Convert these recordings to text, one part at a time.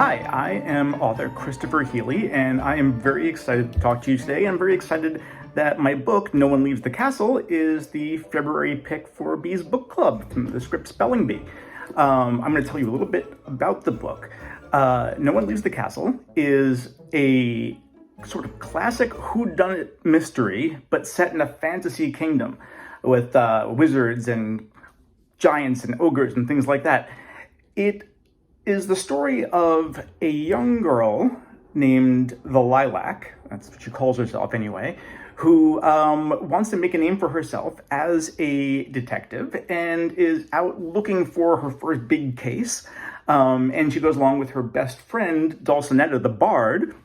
Hi, I am author Christopher Healy, and I am very excited to talk to you today. I'm very excited that my book, No One Leaves the Castle, is the February pick for Bee's Book Club from the Scripps Spelling Bee. I'm going to tell you a little bit about the book. No One Leaves the Castle is a sort of classic whodunit mystery, but set in a fantasy kingdom with wizards and giants and ogres and things like that. It is the story of a young girl named the Lilac, that's what she calls herself anyway, who wants to make a name for herself as a detective and is out looking for her first big case. And she goes along with her best friend, Dulcinea the Bard,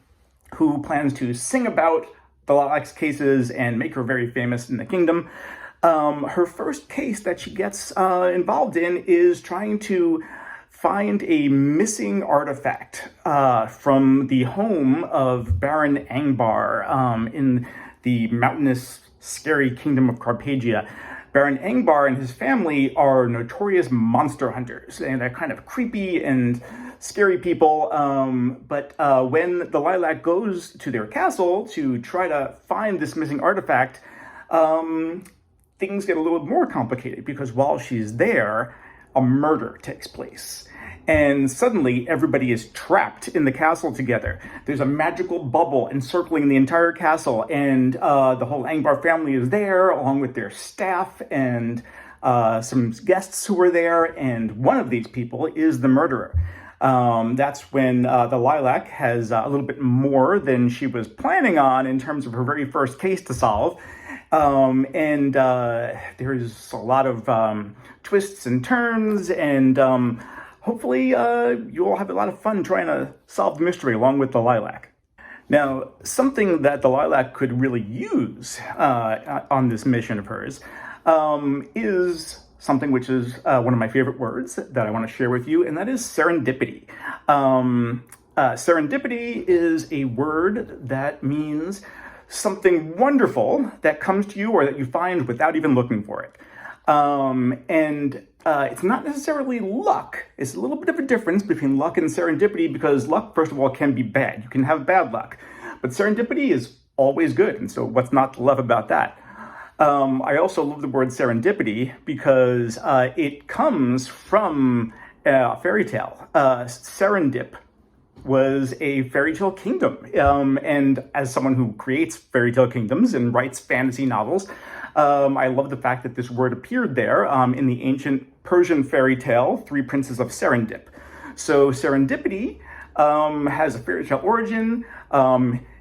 who plans to sing about the Lilac's cases and make her very famous in the kingdom. Her first case that she gets involved in is trying to find a missing artifact from the home of Baron Angbar in the mountainous, scary kingdom of Carpagia. Baron Angbar and his family are notorious monster hunters, and they're kind of creepy and scary people. But when the Lilac goes to their castle to try to find this missing artifact, things get a little more complicated because while she's there, a murder takes place. And suddenly everybody is trapped in the castle together. There's a magical bubble encircling the entire castle, and the whole Angbar family is there along with their staff and some guests who are there, and one of these people is the murderer. That's when the Lilac has a little bit more than she was planning on in terms of her very first case to solve. And there's a lot of twists and turns, and hopefully you all have a lot of fun trying to solve the mystery along with the Lilac. Now, something that the Lilac could really use on this mission of hers is something which is one of my favorite words that I want to share with you, and that is serendipity. Serendipity is a word that means something wonderful that comes to you or that you find without even looking for it. It's not necessarily luck. It's a little bit of a difference between luck and serendipity, because luck, first of all, can be bad. You can have bad luck. But serendipity is always good, and so what's not to love about that? I also love the word serendipity because it comes from a fairy tale. Serendip was a fairy tale kingdom. And as someone who creates fairy tale kingdoms and writes fantasy novels, I love the fact that this word appeared there in the ancient Persian fairy tale, Three Princes of Serendip. So serendipity has a fairy tale origin.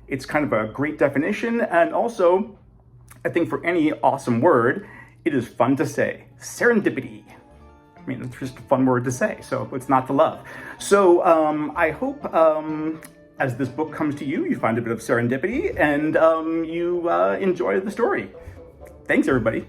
It's kind of a great definition. And also, I think for any awesome word, it is fun to say. Serendipity. I mean, it's just a fun word to say, so it's not to love. So I hope as this book comes to you, you find a bit of serendipity and you enjoy the story. Thanks, everybody.